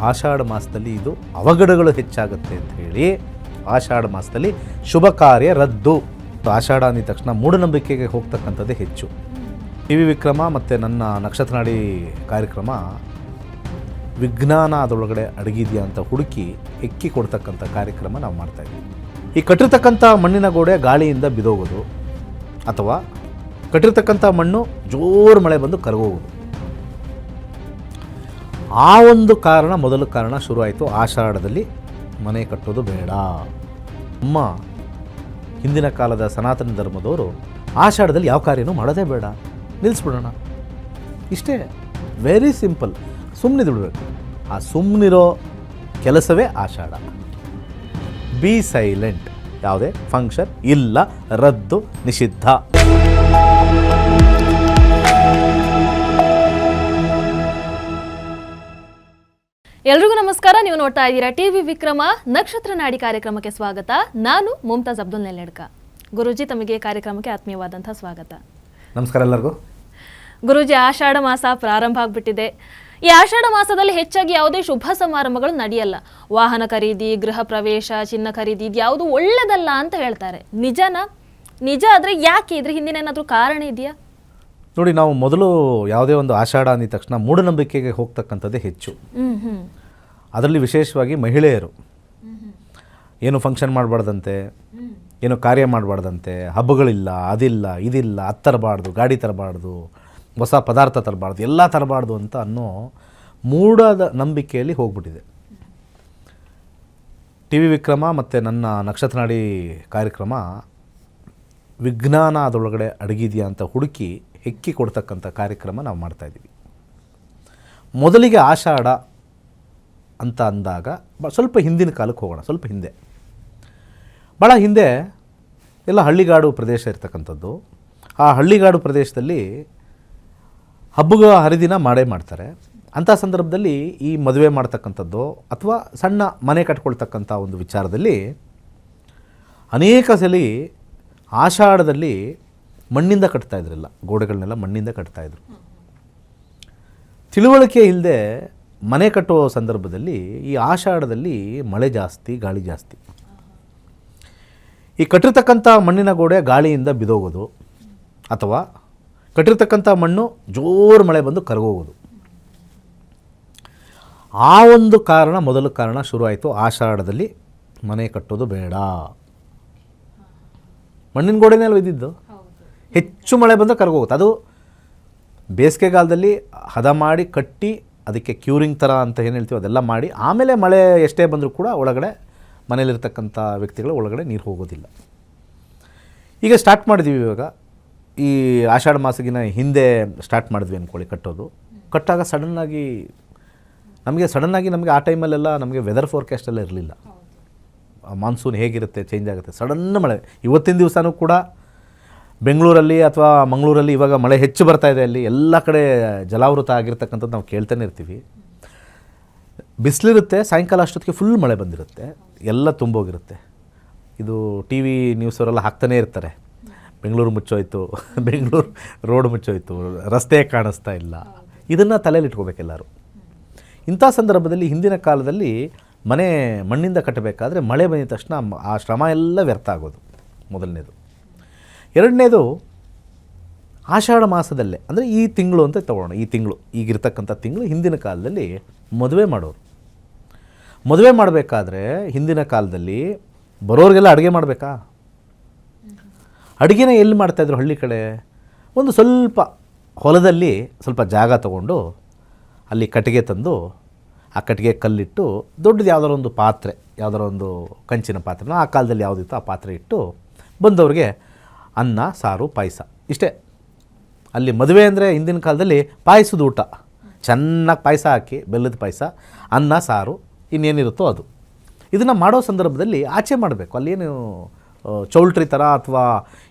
ಆಷಾಢ ಮಾಸದಲ್ಲಿ ಇದು ಅವಘಡಗಳು ಹೆಚ್ಚಾಗುತ್ತೆ ಅಂತ ಹೇಳಿ ಆಷಾಢ ಮಾಸದಲ್ಲಿ ಶುಭ ಕಾರ್ಯ ರದ್ದು. ಆಷಾಢ ಅಂದ ತಕ್ಷಣ ಮೂಢನಂಬಿಕೆಗೆ ಹೋಗ್ತಕ್ಕಂಥದ್ದೇ ಹೆಚ್ಚು. ಟಿ ವಿ ವಿಕ್ರಮ ಮತ್ತು ನನ್ನ ನಕ್ಷತ್ರನಾಡಿ ಕಾರ್ಯಕ್ರಮ ವಿಜ್ಞಾನ ಅದರೊಳಗಡೆ ಅಡಗಿದೆಯಾ ಅಂತ ಹುಡುಕಿ ಎಕ್ಕಿ ಕೊಡ್ತಕ್ಕಂಥ ಕಾರ್ಯಕ್ರಮ ನಾವು ಮಾಡ್ತಾಯಿದ್ದೀವಿ. ಈ ಕಟ್ಟಿರ್ತಕ್ಕಂಥ ಮಣ್ಣಿನ ಗೋಡೆ ಗಾಳಿಯಿಂದ ಬಿದೋಗೋದು ಅಥವಾ ಕಟ್ಟಿರ್ತಕ್ಕಂಥ ಮಣ್ಣು ಜೋರು ಮಳೆ ಬಂದು ಕರಗೋಗೋದು, ಆ ಒಂದು ಕಾರಣ ಮೊದಲ ಕಾರಣ ಶುರುವಾಯಿತು. ಆಷಾಢದಲ್ಲಿ ಮನೆ ಕಟ್ಟೋದು ಬೇಡ. ನಮ್ಮ ಹಿಂದಿನ ಕಾಲದ ಸನಾತನ ಧರ್ಮದವರು ಆಷಾಢದಲ್ಲಿ ಯಾವ ಕಾರ್ಯನೂ ಮಾಡೋದೇ ಬೇಡ, ನಿಲ್ಲಿಸ್ಬಿಡೋಣ, ಇಷ್ಟೇ, ವೆರಿ ಸಿಂಪಲ್. ಸುಮ್ಮನೆ ದುಡಬೇಕು. ಆ ಸುಮ್ಮನಿರೋ ಕೆಲಸವೇ ಆಷಾಢ. Be silent. ಯಾವುದೇ ಫಂಕ್ಷನ್ ಇಲ್ಲ, ರದ್ದು, ನಿಷಿದ್ಧ. ಎಲ್ರಿಗೂ ನಮಸ್ಕಾರ. ನೀವು ನೋಡ್ತಾ ಇದ್ದೀರಾ ಟಿವಿ ವಿಕ್ರಮ ನಕ್ಷತ್ರ ನಾಡಿ ಕಾರ್ಯಕ್ರಮಕ್ಕೆ ಸ್ವಾಗತ. ನಾನು ಮುಮ್ತಾಜ್ ಅಬ್ದುಲ್ ನೆಲ್ಲೆಡ್ಕ. ಗುರೂಜಿ, ತಮಗೆ ಕಾರ್ಯಕ್ರಮಕ್ಕೆ ಆತ್ಮೀಯವಾದಂತಹ ಸ್ವಾಗತ. ನಮಸ್ಕಾರ ಎಲ್ಲರಿಗೂ. ಗುರೂಜಿ, ಆಷಾಢ ಮಾಸ ಪ್ರಾರಂಭ ಆಗ್ಬಿಟ್ಟಿದೆ. ಈ ಆಷಾಢ ಮಾಸದಲ್ಲಿ ಹೆಚ್ಚಾಗಿ ಯಾವುದೇ ಶುಭ ಸಮಾರಂಭಗಳು ನಡೆಯಲ್ಲ. ವಾಹನ ಖರೀದಿ, ಗೃಹ ಪ್ರವೇಶ, ಚಿನ್ನ ಖರೀದಿ, ಇದು ಯಾವುದು ಒಳ್ಳೆದಲ್ಲ ಅಂತ ಹೇಳ್ತಾರೆ. ನಿಜನಾ? ನಿಜ ಆದರೆ ಯಾಕೆ? ಇದ್ರ ಹಿಂದಿನ ಏನಾದರೂ ಕಾರಣ ಇದೆಯಾ? ನೋಡಿ, ನಾವು ಮೊದಲು ಯಾವುದೇ ಒಂದು ಆಷಾಢ ಅಂದ ತಕ್ಷಣ ಮೂಢನಂಬಿಕೆಗೆ ಹೋಗ್ತಕ್ಕಂಥದ್ದೇ ಹೆಚ್ಚು. ಅದರಲ್ಲಿ ವಿಶೇಷವಾಗಿ ಮಹಿಳೆಯರು ಏನು ಫಂಕ್ಷನ್ ಮಾಡಬಾರ್ದಂತೆ, ಏನು ಕಾರ್ಯ ಮಾಡಬಾರ್ದಂತೆ, ಹಬ್ಬಗಳಿಲ್ಲ, ಅದಿಲ್ಲ, ಇದಿಲ್ಲ, ಅದು ತರಬಾರ್ದು, ಗಾಡಿ ತರಬಾರ್ದು, ಹೊಸ ಪದಾರ್ಥ ತರಬಾರ್ದು, ಎಲ್ಲ ತರಬಾರ್ದು ಅಂತ ಅನ್ನೋ ಮೂಢದ ನಂಬಿಕೆಯಲ್ಲಿ ಹೋಗ್ಬಿಟ್ಟಿದೆ. ಟಿ ವಿ ವಿಕ್ರಮ ಮತ್ತು ನನ್ನ ನಕ್ಷತ್ರನಾಡಿ ಕಾರ್ಯಕ್ರಮ ವಿಜ್ಞಾನ ಅದರೊಳಗಡೆ ಅಡಗಿದೆಯಾ ಅಂತ ಹುಡುಕಿ ಹೆಕ್ಕಿ ಕೊಡ್ತಕ್ಕಂಥ ಕಾರ್ಯಕ್ರಮ ನಾವು ಮಾಡ್ತಾಯಿದ್ದೀವಿ. ಮೊದಲಿಗೆ ಆಷಾಢ ಅಂತ ಅಂದಾಗ ಸ್ವಲ್ಪ ಹಿಂದಿನ ಕಾಲಕ್ಕೆ ಹೋಗೋಣ. ಸ್ವಲ್ಪ ಹಿಂದೆ, ಭಾಳ ಹಿಂದೆ ಎಲ್ಲ ಹಳ್ಳಿಗಾಡು ಪ್ರದೇಶ ಇರ್ತಕ್ಕಂಥದ್ದು. ಆ ಹಳ್ಳಿಗಾಡು ಪ್ರದೇಶದಲ್ಲಿ ಹಬ್ಬಗಳ ಹರಿದಿನ ಮಾಡೇ ಮಾಡ್ತಾರೆ. ಅಂಥ ಸಂದರ್ಭದಲ್ಲಿ ಈ ಮದುವೆ ಮಾಡ್ತಕ್ಕಂಥದ್ದು ಅಥವಾ ಸಣ್ಣ ಮನೆ ಕಟ್ಕೊಳ್ತಕ್ಕಂಥ ಒಂದು ವಿಚಾರದಲ್ಲಿ ಅನೇಕ ಸಲ ಆಷಾಢದಲ್ಲಿ ಮಣ್ಣಿಂದ ಕಟ್ತಾಯಿದ್ರಲ್ಲ, ಗೋಡೆಗಳನ್ನೆಲ್ಲ ಮಣ್ಣಿಂದ ಕಟ್ತಾಯಿದ್ರು. ತಿಳುವಳಿಕೆ ಇಲ್ಲದೆ ಮನೆ ಕಟ್ಟುವ ಸಂದರ್ಭದಲ್ಲಿ ಈ ಆಷಾಢದಲ್ಲಿ ಮಳೆ ಜಾಸ್ತಿ, ಗಾಳಿ ಜಾಸ್ತಿ. ಈ ಕಟ್ಟಿರ್ತಕ್ಕಂಥ ಮಣ್ಣಿನ ಗೋಡೆ ಗಾಳಿಯಿಂದ ಬಿದೋಗೋದು ಅಥವಾ ಕಟ್ಟಿರ್ತಕ್ಕಂಥ ಮಣ್ಣು ಜೋರು ಮಳೆ ಬಂದು ಕರಗೋಗೋದು, ಆ ಒಂದು ಕಾರಣ ಮೊದಲ ಕಾರಣ ಶುರುವಾಯಿತು. ಆಷಾಢದಲ್ಲಿ ಮನೆ ಕಟ್ಟೋದು ಬೇಡ. ಮಣ್ಣಿನ ಗೋಡೆನೇ ಅಲ್ವ ಇದ್ದಿದ್ದು, ಹೆಚ್ಚು ಮಳೆ ಬಂದರೆ ಕರಗೋಗುತ್ತೆ. ಅದು ಬೇಸಿಗೆಗಾಲದಲ್ಲಿ ಹದ ಮಾಡಿ ಕಟ್ಟಿ ಅದಕ್ಕೆ ಕ್ಯೂರಿಂಗ್ ಥರ ಅಂತ ಏನು ಹೇಳ್ತೀವಿ ಅದೆಲ್ಲ ಮಾಡಿ ಆಮೇಲೆ ಮಳೆ ಎಷ್ಟೇ ಬಂದರೂ ಕೂಡ ಒಳಗಡೆ ಮನೇಲಿರ್ತಕ್ಕಂಥ ವ್ಯಕ್ತಿಗಳು ಒಳಗಡೆ ನೀರು ಹೋಗೋದಿಲ್ಲ. ಈಗ ಸ್ಟಾರ್ಟ್ ಮಾಡಿದ್ವಿ. ಇವಾಗ ಈ ಆಷಾಢ ಮಾಸಗಿನ ಹಿಂದೆ ಸ್ಟಾರ್ಟ್ ಮಾಡಿದ್ವಿ ಅಂದ್ಕೊಳ್ಳಿ ಕಟ್ಟೋದು. ಕಟ್ಟಾಗ ಸಡನ್ನಾಗಿ ನಮಗೆ ಆ ಟೈಮಲ್ಲೆಲ್ಲ ನಮಗೆ ವೆದರ್ ಫೋರ್ಕಾಸ್ಟೆಲ್ಲ ಇರಲಿಲ್ಲ. ಮಾನ್ಸೂನ್ ಹೇಗಿರುತ್ತೆ, ಚೇಂಜ್ ಆಗುತ್ತೆ, ಸಡನ್ನ ಮಳೆ. ಇವತ್ತಿನ ದಿವಸನೂ ಕೂಡ ಬೆಂಗಳೂರಲ್ಲಿ ಅಥವಾ ಮಂಗಳೂರಲ್ಲಿ ಇವಾಗ ಮಳೆ ಹೆಚ್ಚು ಬರ್ತಾಯಿದೆ. ಅಲ್ಲಿ ಎಲ್ಲ ಕಡೆ ಜಲಾವೃತ ಆಗಿರ್ತಕ್ಕಂಥದ್ದು ನಾವು ಕೇಳ್ತಾನೆ ಇರ್ತೀವಿ. ಬಿಸಿಲಿರುತ್ತೆ, ಸಾಯಂಕಾಲ ಅಷ್ಟೊತ್ತಿಗೆ ಫುಲ್ ಮಳೆ ಬಂದಿರುತ್ತೆ, ಎಲ್ಲ ತುಂಬೋಗಿರುತ್ತೆ. ಇದು ಟಿ ವಿ ನ್ಯೂಸವರೆಲ್ಲ ಹಾಕ್ತಾನೇ ಇರ್ತಾರೆ, ಬೆಂಗಳೂರು ಮುಚ್ಚೋಯ್ತು, ಬೆಂಗಳೂರು ರೋಡ್ ಮುಚ್ಚೋಯ್ತು, ರಸ್ತೆ ಕಾಣಿಸ್ತಾ ಇಲ್ಲ. ಇದನ್ನು ತಲೆಯಲ್ಲಿ ಇಟ್ಕೋಬೇಕೆಲ್ಲರೂ. ಇಂಥ ಸಂದರ್ಭದಲ್ಲಿ ಹಿಂದಿನ ಕಾಲದಲ್ಲಿ ಮನೆ ಮಣ್ಣಿಂದ ಕಟ್ಟಬೇಕಾದ್ರೆ ಮಳೆ ಬಂದ ತಕ್ಷಣ ಆ ಶ್ರಮ ಎಲ್ಲ ವ್ಯರ್ಥ ಆಗೋದು ಮೊದಲನೇದು. ಎರಡನೇದು, ಆಷಾಢ ಮಾಸದಲ್ಲೇ ಅಂದರೆ ಈ ತಿಂಗಳು ಅಂತ ತಗೊಳ್ಳೋಣ. ಈ ತಿಂಗಳು, ಈಗಿರ್ತಕ್ಕಂಥ ತಿಂಗಳು ಹಿಂದಿನ ಕಾಲದಲ್ಲಿ ಮದುವೆ ಮಾಡೋರು. ಮದುವೆ ಮಾಡಬೇಕಾದ್ರೆ ಹಿಂದಿನ ಕಾಲದಲ್ಲಿ ಬರೋರಿಗೆಲ್ಲ ಅಡುಗೆ ಮಾಡಬೇಕಾ? ಅಡುಗೆನ ಎಲ್ಲಿ ಮಾಡ್ತಾಯಿದ್ರು? ಹಳ್ಳಿ ಕಡೆ ಒಂದು ಸ್ವಲ್ಪ ಹೊಲದಲ್ಲಿ ಸ್ವಲ್ಪ ಜಾಗ ತಗೊಂಡು ಅಲ್ಲಿ ಕಟ್ಟಿಗೆ ತಂದು ಆ ಕಟ್ಟಿಗೆ ಕಲ್ಲಿಟ್ಟು ದೊಡ್ಡದು ಯಾವುದಾರ ಒಂದು ಪಾತ್ರೆ, ಯಾವುದಾರ ಒಂದು ಕಂಚಿನ ಪಾತ್ರೆನ ಆ ಕಾಲದಲ್ಲಿ ಯಾವುದಿತ್ತು ಆ ಪಾತ್ರೆ ಇಟ್ಟು ಬಂದವ್ರಿಗೆ ಅನ್ನ, ಸಾರು, ಪಾಯಸ, ಇಷ್ಟೇ. ಅಲ್ಲಿ ಮದುವೆ ಅಂದರೆ ಹಿಂದಿನ ಕಾಲದಲ್ಲಿ ಪಾಯಸದ ಊಟ, ಚೆನ್ನಾಗಿ ಪಾಯಸ ಹಾಕಿ, ಬೆಲ್ಲದ ಪಾಯಸ, ಅನ್ನ, ಸಾರು, ಇನ್ನೇನಿರುತ್ತೋ ಅದು. ಇದನ್ನು ಮಾಡೋ ಸಂದರ್ಭದಲ್ಲಿ ಆಚೆ ಮಾಡಬೇಕು. ಅಲ್ಲೇನು ಚೌಲ್ಟ್ರಿ ಥರ ಅಥವಾ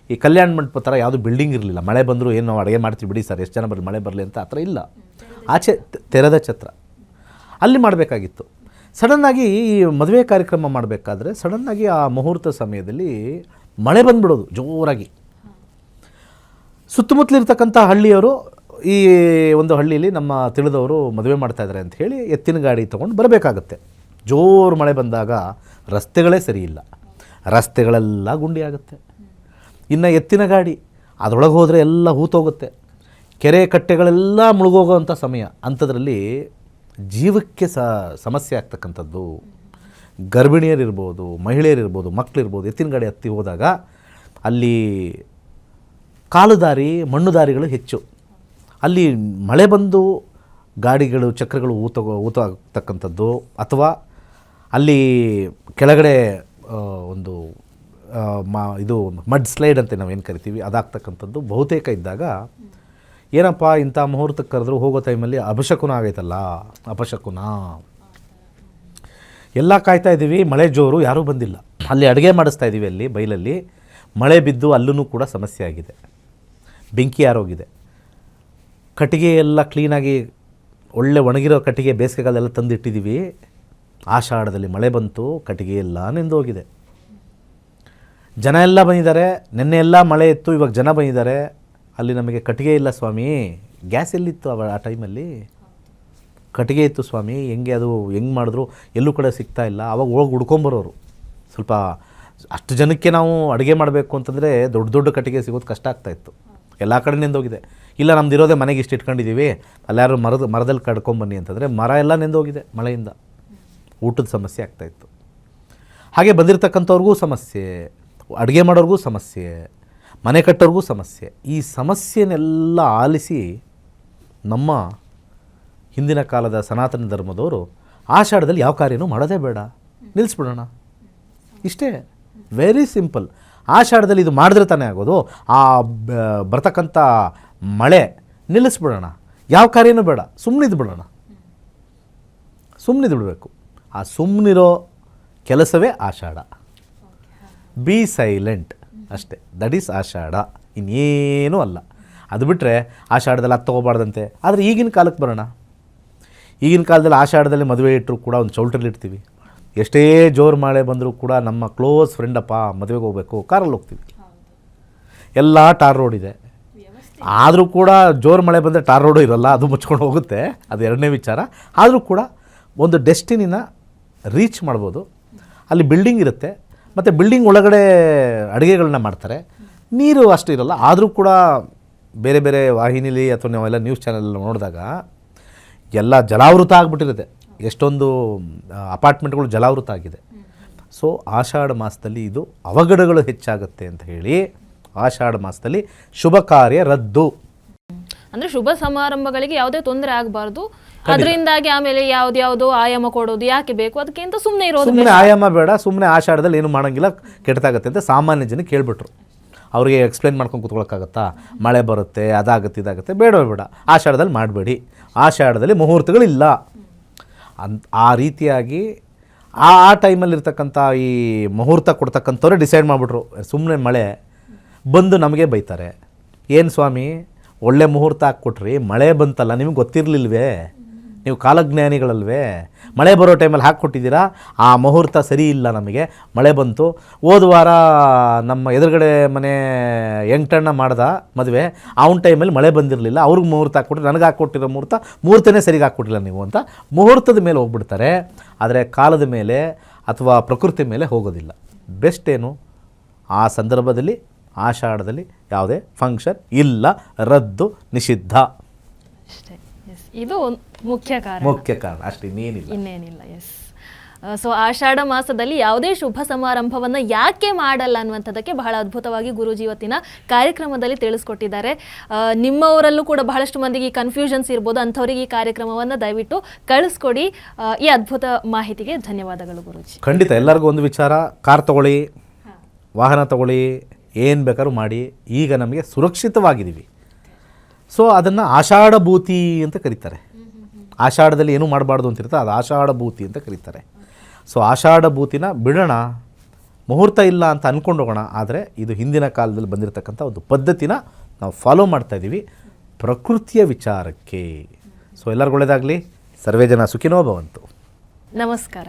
ಈ ಕಲ್ಯಾಣ ಮಂಟಪ ಥರ ಯಾವುದು ಬಿಲ್ಡಿಂಗ್ ಇರಲಿಲ್ಲ. ಮಳೆ ಬಂದರೂ ಏನು ನಾವು ಅಡುಗೆ ಮಾಡ್ತೀವಿ ಬಿಡಿ ಸರ್, ಎಷ್ಟು ಜನ ಬರಲಿ, ಮಳೆ ಬರಲಿ ಅಂತ ಆ ಥರ ಇಲ್ಲ. ಆಚೆ ತೆರೆದ ಛತ್ರ ಅಲ್ಲಿ ಮಾಡಬೇಕಾಗಿತ್ತು. ಸಡನ್ನಾಗಿ ಈ ಮದುವೆ ಕಾರ್ಯಕ್ರಮ ಮಾಡಬೇಕಾದ್ರೆ ಸಡನ್ನಾಗಿ ಆ ಮುಹೂರ್ತ ಸಮಯದಲ್ಲಿ ಮಳೆ ಬಂದುಬಿಡೋದು ಜೋರಾಗಿ. ಸುತ್ತಮುತ್ತಲಿರ್ತಕ್ಕಂಥ ಹಳ್ಳಿಯವರು ಈ ಒಂದು ಹಳ್ಳಿಯಲ್ಲಿ ನಮ್ಮ ತಿಳಿದವರು ಮದುವೆ ಮಾಡ್ತಾಯಿದ್ದಾರೆ ಅಂತ ಹೇಳಿ ಎತ್ತಿನ ಗಾಡಿ ತೊಗೊಂಡು ಬರಬೇಕಾಗತ್ತೆ. ಜೋರು ಮಳೆ ಬಂದಾಗ ರಸ್ತೆಗಳೇ ಸರಿ ಇಲ್ಲ, ರಸ್ತೆಗಳೆಲ್ಲ ಗುಂಡಿ ಆಗುತ್ತೆ. ಇನ್ನು ಎತ್ತಿನ ಗಾಡಿ ಅದರೊಳಗೆ ಹೋದರೆ ಎಲ್ಲ ಹೂತೋಗುತ್ತೆ, ಕೆರೆ ಕಟ್ಟೆಗಳೆಲ್ಲ ಮುಳುಗೋಗೋವಂಥ ಸಮಯ. ಅಂಥದ್ರಲ್ಲಿ ಜೀವಕ್ಕೆ ಸಮಸ್ಯೆ ಆಗ್ತಕ್ಕಂಥದ್ದು. ಗರ್ಭಿಣಿಯರಿರ್ಬೋದು, ಮಹಿಳೆಯರಿರ್ಬೋದು, ಮಕ್ಕಳಿರ್ಬೋದು, ಎತ್ತಿನ ಗಾಡಿ ಹತ್ತಿ ಹೋದಾಗ ಅಲ್ಲಿ ಕಾಲು ದಾರಿ, ಮಣ್ಣು ದಾರಿಗಳು ಹೆಚ್ಚು. ಅಲ್ಲಿ ಮಳೆ ಬಂದು ಗಾಡಿಗಳು, ಚಕ್ರಗಳು ಊತಾಗ್ತಕ್ಕಂಥದ್ದು, ಅಥವಾ ಅಲ್ಲಿ ಕೆಳಗಡೆ ಒಂದು ಇದು ಮಡ್ ಸ್ಲೈಡ್ ಅಂತ ನಾವೇನು ಕರಿತೀವಿ ಅದಾಗ್ತಕ್ಕಂಥದ್ದು ಬಹುತೇಕ ಇದ್ದಾಗ ಏನಪ್ಪ ಇಂಥ ಮುಹೂರ್ತಕ್ಕೆ ಕರೆದ್ರು ಹೋಗೋ ಟೈಮಲ್ಲಿ ಅಪಶಕುನ ಆಗೈತಲ್ಲ, ಅಪಶಕುನ. ಎಲ್ಲ ಕಾಯ್ತಾ ಇದ್ದೀವಿ, ಮಳೆ ಜೋರು, ಯಾರೂ ಬಂದಿಲ್ಲ. ಅಲ್ಲಿ ಅಡುಗೆ ಮಾಡಿಸ್ತಾ ಇದ್ದೀವಿ, ಅಲ್ಲಿ ಬೈಲಲ್ಲಿ ಮಳೆ ಬಿದ್ದು ಅಲ್ಲೂ ಕೂಡ ಸಮಸ್ಯೆ ಆಗಿದೆ, ಬೆಂಕಿ ಯಾರೋಗಿದೆ. ಕಟ್ಟಿಗೆ ಎಲ್ಲ ಕ್ಲೀನಾಗಿ ಒಳ್ಳೆ ಒಣಗಿರೋ ಕಟ್ಟಿಗೆ ಬೇಸಿಗೆಗಾಲೆಲ್ಲ ತಂದಿಟ್ಟಿದ್ದೀವಿ. ಆಷಾಢದಲ್ಲಿ ಮಳೆ ಬಂತು, ಕಟ್ಟಿಗೆ ಎಲ್ಲ ನೆಂದೋಗಿದೆ. ಜನ ಎಲ್ಲ ಬಂದಿದ್ದಾರೆ, ನೆನ್ನೆ ಎಲ್ಲ ಮಳೆ ಇತ್ತು, ಇವಾಗ ಜನ ಬಂದಿದ್ದಾರೆ. ಅಲ್ಲಿ ನಮಗೆ ಕಟ್ಟಿಗೆ ಇಲ್ಲ ಸ್ವಾಮಿ. ಗ್ಯಾಸ್ ಎಲ್ಲಿತ್ತು ಆ ಟೈಮಲ್ಲಿ? ಕಟ್ಟಿಗೆ ಇತ್ತು ಸ್ವಾಮಿ, ಹೆಂಗೆ ಅದು ಹೆಂಗೆ ಮಾಡಿದ್ರು ಎಲ್ಲೂ ಕಡೆ ಸಿಗ್ತಾ ಇಲ್ಲ. ಆವಾಗ ಹೋಗಿ ಹುಡ್ಕೊಂಬರೋರು. ಸ್ವಲ್ಪ ಅಷ್ಟು ಜನಕ್ಕೆ ನಾವು ಅಡುಗೆ ಮಾಡಬೇಕು ಅಂತಂದರೆ ದೊಡ್ಡ ದೊಡ್ಡ ಕಟ್ಟಿಗೆ ಸಿಗೋದು ಕಷ್ಟ ಆಗ್ತಾಯಿತ್ತು. ಎಲ್ಲ ಕಡೆ ನೆಂದೋಗಿದೆ. ಇಲ್ಲ ನಮ್ದು ಇರೋದೇ ಮನೆಗೆ ಇಷ್ಟು ಇಟ್ಕೊಂಡಿದ್ದೀವಿ, ಅಲ್ಲಾರು ಮರದಲ್ಲಿ ಕಡ್ಕೊಂಬನ್ನಿ ಅಂತಂದರೆ ಮರ ಎಲ್ಲ ನೆಂದೋಗಿದೆ ಮಳೆಯಿಂದ. ಊಟದ ಸಮಸ್ಯೆ ಆಗ್ತಾಯಿತ್ತು. ಹಾಗೆ ಬಂದಿರತಕ್ಕಂಥವ್ರಿಗೂ ಸಮಸ್ಯೆ, ಅಡುಗೆ ಮಾಡೋರಿಗೂ ಸಮಸ್ಯೆ, ಮನೆ ಕಟ್ಟೋರಿಗೂ ಸಮಸ್ಯೆ. ಈ ಸಮಸ್ಯೆನೆಲ್ಲ ಆಲಿಸಿ ನಮ್ಮ ಹಿಂದಿನ ಕಾಲದ ಸನಾತನ ಧರ್ಮದವರು ಆಷಾಢದಲ್ಲಿ ಯಾವ ಕಾರ್ಯನೂ ಮಾಡೋದೇ ಬೇಡ, ನಿಲ್ಲಿಸ್ಬಿಡೋಣ, ಇಷ್ಟೇ. Very simple. ಆಷಾಢದಲ್ಲಿ ಇದು ಮಾಡಿದ್ರೆ ತಾನೇ ಆಗೋದು. ಆ ಬರ್ತಕ್ಕಂಥ ಮಳೆ ನಿಲ್ಲಿಸ್ಬಿಡೋಣ, ಯಾವ ಕಾರ್ಯನೂ ಬೇಡ, ಸುಮ್ಮನಿದ್ದು ಬಿಡೋಣ, ಸುಮ್ಮನಿದ್ದು ಬಿಡಬೇಕು. ಆ ಸುಮ್ಮನಿರೋ ಕೆಲಸವೇ ಆಷಾಢ. ಬಿ ಸೈಲೆಂಟ್ ಅಷ್ಟೇ, ದಟ್ ಈಸ್ ಆಷಾಢ, ಇನ್ನೇನೂ ಅಲ್ಲ. ಅದು ಬಿಟ್ಟರೆ ಆಷಾಢದಲ್ಲಿ ಅದು ತೊಗೋಬಾರ್ದಂತೆ. ಆದರೆ ಈಗಿನ ಕಾಲಕ್ಕೆ ಬರೋಣ. ಈಗಿನ ಕಾಲದಲ್ಲಿ ಆಷಾಢದಲ್ಲಿ ಮದುವೆ ಇಟ್ಟರು ಕೂಡ ಒಂದು ಚೌಲ್ಟ್ರಲ್ಲಿ ಇಡ್ತೀವಿ. ಎಷ್ಟೇ ಜೋರು ಮಳೆ ಬಂದರೂ ಕೂಡ ನಮ್ಮ ಕ್ಲೋಸ್ ಫ್ರೆಂಡಪ್ಪ ಮದುವೆಗೆ ಹೋಗಬೇಕು, ಕಾರಲ್ಲಿ ಹೋಗ್ತೀವಿ. ಎಲ್ಲ ಟಾರ್ ರೋಡ್ ಇದೆ. ಆದರೂ ಕೂಡ ಜೋರು ಮಳೆ ಬಂದರೆ ಟಾರ್ ರೋಡು ಇರೋಲ್ಲ, ಅದು ಮುಚ್ಕೊಂಡು ಹೋಗುತ್ತೆ, ಅದು ಎರಡನೇ ವಿಚಾರ. ಆದರೂ ಕೂಡ ಒಂದು ಡೆಸ್ಟಿನಿನ ರೀಚ್ ಮಾಡ್ಬೋದು. ಅಲ್ಲಿ ಬಿಲ್ಡಿಂಗ್ ಇರುತ್ತೆ, ಮತ್ತು ಬಿಲ್ಡಿಂಗ್ ಒಳಗಡೆ ಅಡುಗೆಗಳನ್ನ ಮಾಡ್ತಾರೆ. ನೀರು ಅಷ್ಟು ಇರೋಲ್ಲ. ಆದರೂ ಕೂಡ ಬೇರೆ ಬೇರೆ ವಾಹಿನಿಲಿ ಅಥವಾ ನಾವೆಲ್ಲ ನ್ಯೂಸ್ ಚಾನಲ್ ನೋಡಿದಾಗ ಎಲ್ಲ ಜಲಾವೃತ ಆಗಿಬಿಟ್ಟಿರುತ್ತೆ. ಎಷ್ಟೊಂದು ಅಪಾರ್ಟ್ಮೆಂಟ್ಗಳು ಜಲಾವೃತ ಆಗಿದೆ. ಸೊ ಆಷಾಢ ಮಾಸದಲ್ಲಿ ಇದು ಅವಘಡಗಳು ಹೆಚ್ಚಾಗುತ್ತೆ ಅಂತ ಹೇಳಿ ಆಷಾಢ ಮಾಸದಲ್ಲಿ ಶುಭ ಕಾರ್ಯ ರದ್ದು. ಅಂದರೆ ಶುಭ ಸಮಾರಂಭಗಳಿಗೆ ಯಾವುದೇ ತೊಂದರೆ ಆಗಬಾರ್ದು. ಅದರಿಂದಾಗಿ ಆಮೇಲೆ ಯಾವುದ್ಯಾವುದೋ ಆಯಾಮ ಕೊಡೋದು ಯಾಕೆ ಬೇಕು, ಅದಕ್ಕಿಂತ ಸುಮ್ಮನೆ ಇರೋದು. ಸುಮ್ಮನೆ ಆಯಾಮ ಬೇಡ, ಸುಮ್ಮನೆ ಆಷಾಢದಲ್ಲಿ ಏನು ಮಾಡೋಂಗಿಲ್ಲ, ಕೆಟ್ಟದಾಗತ್ತೆ ಅಂತ ಸಾಮಾನ್ಯ ಜನಕ್ಕೆ ಕೇಳ್ಬಿಟ್ರು. ಅವ್ರಿಗೆ ಎಕ್ಸ್ಪ್ಲೈನ್ ಮಾಡ್ಕೊಂಡು ಕೂತ್ಕೊಳ್ಳೋಕ್ಕಾಗತ್ತಾ? ಮಳೆ ಬರುತ್ತೆ, ಅದಾಗುತ್ತೆ, ಇದಾಗುತ್ತೆ, ಬೇಡ, ಆಷಾಢದಲ್ಲಿ ಮಾಡಬೇಡಿ, ಆಷಾಢದಲ್ಲಿ ಮುಹೂರ್ತಗಳಿಲ್ಲ ಆ ರೀತಿಯಾಗಿ ಆ ಟೈಮಲ್ಲಿರ್ತಕ್ಕಂಥ ಈ ಮುಹೂರ್ತ ಕೊಡ್ತಕ್ಕಂಥವ್ರೆ ಡಿಸೈಡ್ ಮಾಡಿಬಿಟ್ರು. ಸುಮ್ಮನೆ ಮಳೆ ಬಂದು ನಮಗೆ ಬೈತಾರೆ, ಏನು ಸ್ವಾಮಿ ಒಳ್ಳೆ ಮುಹೂರ್ತ ಹಾಕ್ಕೊಟ್ರಿ, ಮಳೆ ಬಂತಲ್ಲ, ನಿಮಗೆ ಗೊತ್ತಿರಲಿಲ್ವೇ, ನೀವು ಕಾಲಜ್ಞಾನಿಗಳಲ್ವೇ, ಮಳೆ ಬರೋ ಟೈಮಲ್ಲಿ ಹಾಕ್ಕೊಟ್ಟಿದ್ದೀರಾ, ಆ ಮುಹೂರ್ತ ಸರಿ ಇಲ್ಲ, ನಮಗೆ ಮಳೆ ಬಂತು. ಹೋದ ವಾರ ನಮ್ಮ ಎದುರುಗಡೆ ಮನೆ ಎಂಟಣ್ಣ ಮಾಡ್ದ ಮದುವೆ, ಅವನ ಟೈಮಲ್ಲಿ ಮಳೆ ಬಂದಿರಲಿಲ್ಲ, ಅವ್ರಿಗೆ ಮುಹೂರ್ತ ಹಾಕ್ಕೊಟ್ರೆ, ನನಗೆ ಹಾಕ್ಕೊಟ್ಟಿರೋ ಮುಹೂರ್ತನೇ ಸರಿಗೆ ಹಾಕ್ಕೊಟ್ಟಿಲ್ಲ ನೀವು ಅಂತ ಮುಹೂರ್ತದ ಮೇಲೆ ಹೋಗ್ಬಿಡ್ತಾರೆ. ಆದರೆ ಕಾಲದ ಮೇಲೆ ಅಥವಾ ಪ್ರಕೃತಿ ಮೇಲೆ ಹೋಗೋದಿಲ್ಲ. ಬೆಸ್ಟ್ ಏನು, ಆ ಸಂದರ್ಭದಲ್ಲಿ ಆಷಾಢದಲ್ಲಿ ಯಾವುದೇ ಫಂಕ್ಷನ್ ಇಲ್ಲ, ರದ್ದು, ನಿಷಿದ್ಧ ಅಷ್ಟೇ. ಇದು ಮುಖ್ಯ ಕಾರಣ ಅಷ್ಟೇ, ಇನ್ನೇನಿಲ್ಲ. ಎಸ್. ಸೊ ಆಷಾಢ ಮಾಸದಲ್ಲಿ ಯಾವುದೇ ಶುಭ ಸಮಾರಂಭವನ್ನು ಯಾಕೆ ಮಾಡಲ್ಲ ಅನ್ನುವಂಥದ್ದಕ್ಕೆ ಬಹಳ ಅದ್ಭುತವಾಗಿ ಗುರೂಜಿ ಇವತ್ತಿನ ಕಾರ್ಯಕ್ರಮದಲ್ಲಿ ತಿಳಿಸ್ಕೊಟ್ಟಿದ್ದಾರೆ. ನಿಮ್ಮವರಲ್ಲೂ ಕೂಡ ಬಹಳಷ್ಟು ಮಂದಿಗೆ ಈ ಕನ್ಫ್ಯೂಷನ್ಸ್ ಇರ್ಬೋದು, ಅಂಥವರಿಗೆ ಈ ಕಾರ್ಯಕ್ರಮವನ್ನು ದಯವಿಟ್ಟು ಕಳಿಸ್ಕೊಡಿ. ಈ ಅದ್ಭುತ ಮಾಹಿತಿಗೆ ಧನ್ಯವಾದಗಳು ಗುರೂಜಿ. ಖಂಡಿತ. ಎಲ್ಲರಿಗೂ ಒಂದು ವಿಚಾರ, ಕಾರ್ ತಗೊಳ್ಳಿ, ವಾಹನ ತಗೊಳ್ಳಿ, ಏನು ಬೇಕಾದ್ರೂ ಮಾಡಿ, ಈಗ ನಮಗೆ ಸುರಕ್ಷಿತವಾಗಿದ್ದೀವಿ. ಸೊ ಅದನ್ನು ಆಷಾಢ ಭೂತಿ ಅಂತ ಕರೀತಾರೆ. ಆಷಾಢದಲ್ಲಿ ಏನೂ ಮಾಡಬಾರ್ದು ಅಂತಿರ್ತಾರೆ, ಅದು ಆಷಾಢ ಭೂತಿ ಅಂತ ಕರೀತಾರೆ. ಸೊ ಆಷಾಢ ಭೂತಿನ ಬಿಡೋಣ, ಮುಹೂರ್ತ ಇಲ್ಲ ಅಂತ ಅಂದ್ಕೊಂಡು ಹೋಗೋಣ. ಆದರೆ ಇದು ಹಿಂದಿನ ಕಾಲದಲ್ಲಿ ಬಂದಿರತಕ್ಕಂಥ ಒಂದು ಪದ್ಧತಿನ ನಾವು ಫಾಲೋ ಮಾಡ್ತಾಯಿದ್ದೀವಿ ಪ್ರಕೃತಿಯ ವಿಚಾರಕ್ಕೆ. ಸೊ ಎಲ್ಲರಿಗೂ ಒಳ್ಳೆಯದಾಗಲಿ. ಸರ್ವೇ ಜನ ಸುಖಿನೋ ಭವಂತು. ನಮಸ್ಕಾರ.